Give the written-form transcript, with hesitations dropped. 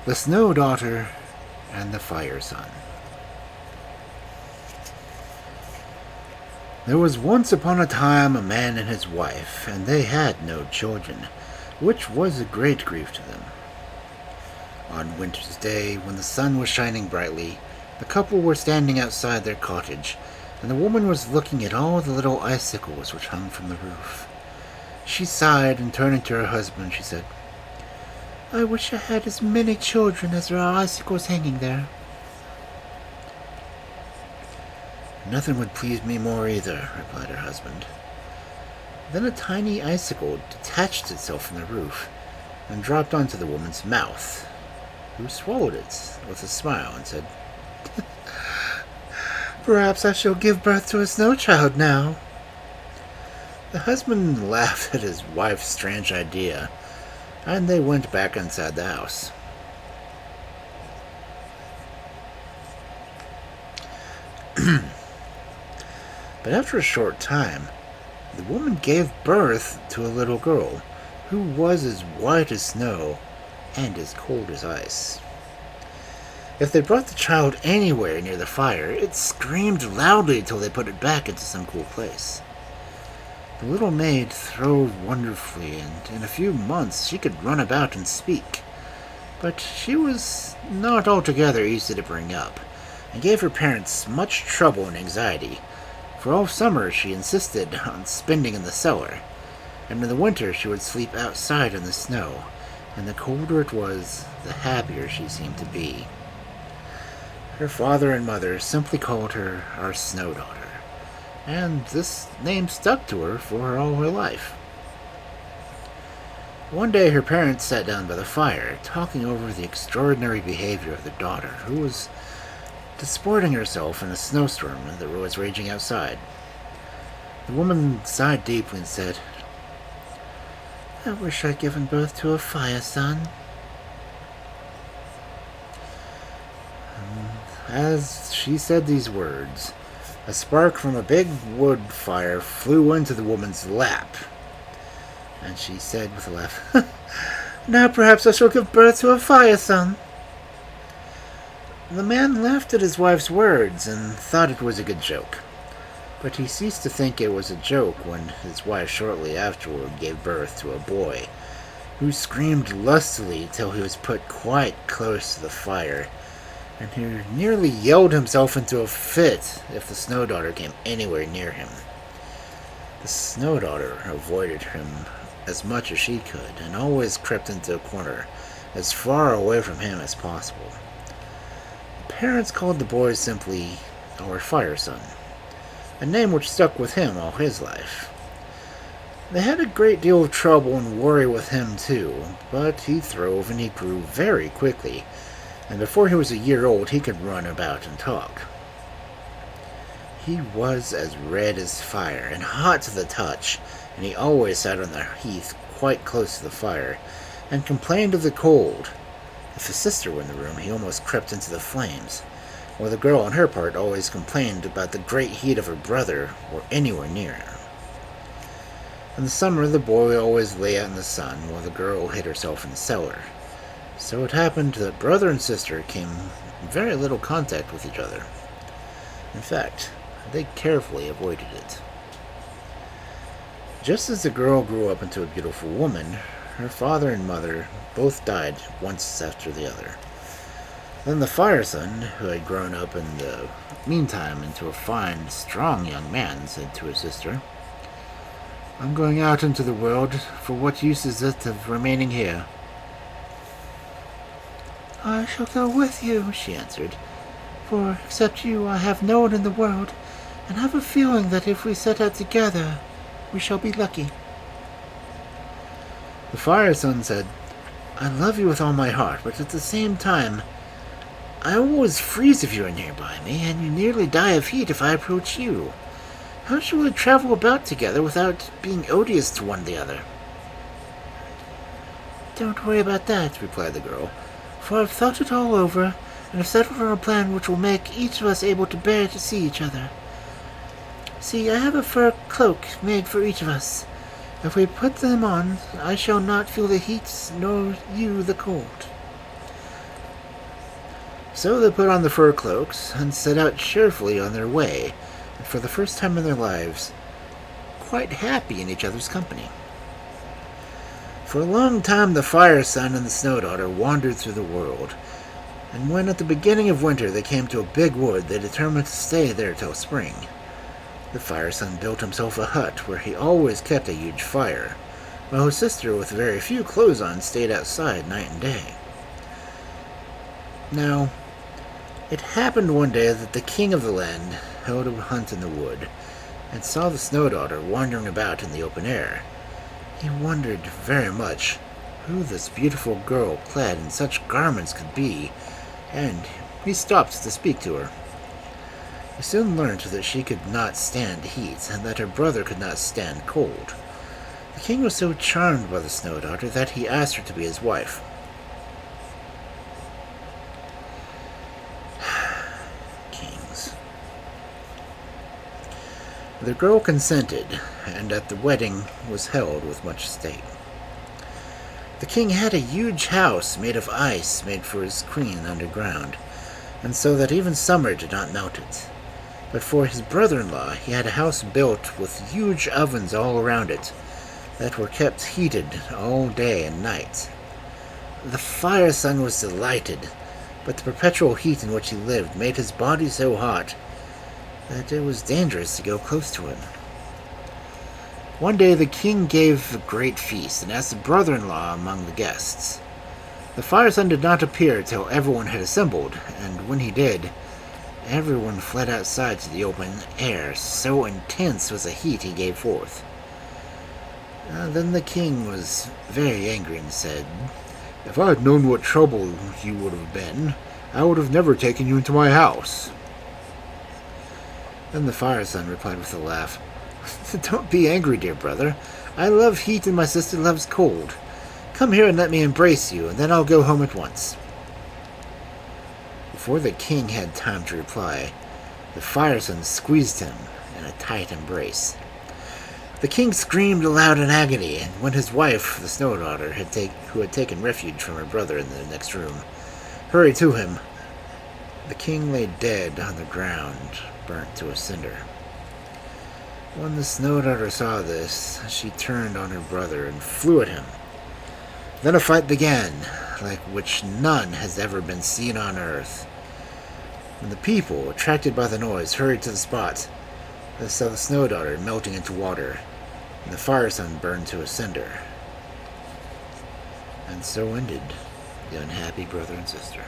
The Snow Daughter and the Fire Son. There was once upon a time a man and his wife, and they had no children, which was a great grief to them. On winter's day, when the sun was shining brightly, the couple were standing outside their cottage, and the woman was looking at all the little icicles which hung from the roof. She sighed, and turning to her husband, she said, "I wish I had as many children as there are icicles hanging there." "Nothing would please me more either," replied her husband. Then a tiny icicle detached itself from the roof and dropped onto the woman's mouth, who swallowed it with a smile and said, "Perhaps I shall give birth to a snow child now." The husband laughed at his wife's strange idea, and they went back inside the house. But after a short time, the woman gave birth to a little girl, who was as white as snow and as cold as ice. If they brought the child anywhere near the fire, it screamed loudly till they put it back into some cool place. The little maid throve wonderfully, and in a few months she could run about and speak. But she was not altogether easy to bring up, and gave her parents much trouble and anxiety. For all summer she insisted on spending in the cellar, and in the winter she would sleep outside in the snow, and the colder it was, the happier she seemed to be. Her father and mother simply called her our Snow Daughter, and this name stuck to her for all her life. One day her parents sat down by the fire, talking over the extraordinary behavior of their daughter, who was disporting herself in a snowstorm that was raging outside. The woman sighed deeply and said, "I wish I'd given birth to a fire son." As she said these words, a spark from a big wood fire flew into the woman's lap, and she said with a laugh, "Now perhaps I shall give birth to a fire son." The man laughed at his wife's words and thought it was a good joke, but he ceased to think it was a joke when his wife shortly afterward gave birth to a boy, who screamed lustily till he was put quite close to the fire, and who nearly yelled himself into a fit if the Snow Daughter came anywhere near him. The Snow Daughter avoided him as much as she could, and always crept into a corner as far away from him as possible. Parents called the boy simply our Fire Son, a name which stuck with him all his life. They had a great deal of trouble and worry with him too, but he throve and he grew very quickly, and before he was a year old he could run about and talk. He was as red as fire and hot to the touch, and he always sat on the heath quite close to the fire, and complained of the cold. If his sister were in the room, he almost crept into the flames, while the girl on her part always complained about the great heat of her brother or anywhere near her. In the summer, the boy always lay out in the sun, while the girl hid herself in the cellar. So it happened that brother and sister came in very little contact with each other. In fact, they carefully avoided it. Just as the girl grew up into a beautiful woman, her father and mother both died once after the other. Then the Fire Son, who had grown up in the meantime into a fine, strong young man, said to his sister, "I'm going out into the world, for what use is it of remaining here?" "I shall go with you," she answered, "for except you I have no one in the world, and have a feeling that if we set out together, we shall be lucky." The Fire Son said, "I love you with all my heart, but at the same time, I always freeze if you are nearby me, and you nearly die of heat if I approach you. How shall we travel about together without being odious to one the other?" "Don't worry about that," replied the girl, "for I've thought it all over, and have settled on a plan which will make each of us able to bear to see each other. See, I have a fur cloak made for each of us. If we put them on, I shall not feel the heat, nor you the cold. So they put on the fur cloaks and set out cheerfully on their way, and for the first time in their lives, quite happy in each other's company. For a long time the Fire Son and the Snow Daughter wandered through the world, and when at the beginning of winter they came to a big wood, they determined to stay there till spring. The Fire Son built himself a hut where he always kept a huge fire, while his sister, with very few clothes on, stayed outside night and day. Now, it happened one day that the king of the land held a hunt in the wood, and saw the Snow Daughter wandering about in the open air. He wondered very much who this beautiful girl clad in such garments could be, and he stopped to speak to her. He soon learned that she could not stand heat, and that her brother could not stand cold. The king was so charmed by the Snow Daughter that he asked her to be his wife. Kings. The girl consented, and the wedding was held with much state. The king had a huge house made of ice made for his queen underground, and so that even summer did not melt it. But for his brother-in-law he had a house built with huge ovens all around it, that were kept heated all day and night. The Fire Son was delighted, but the perpetual heat in which he lived made his body so hot that it was dangerous to go close to him. One day the king gave a great feast and asked the brother-in-law among the guests. The Fire Son did not appear till everyone had assembled, and when he did, everyone fled outside to the open air, so intense was the heat he gave forth. Then the king was very angry and said, "If I had known what trouble you would have been, I would have never taken you into my house." Then the Fire Son replied with a laugh, "Don't be angry, dear brother. I love heat and my sister loves cold. Come here and let me embrace you, and then I'll go home at once." Before the king had time to reply, the Fire Son squeezed him in a tight embrace. The king screamed aloud in agony, and when his wife, the Snow Daughter, who had taken refuge from her brother in the next room, hurried to him, the king lay dead on the ground, burnt to a cinder. When the Snow Daughter saw this, she turned on her brother and flew at him. Then a fight began, like which none has ever been seen on earth. When the people, attracted by the noise, hurried to the spot, they saw the Snow Daughter melting into water, and the Fire Son burned to a cinder. And so ended the unhappy brother and sister.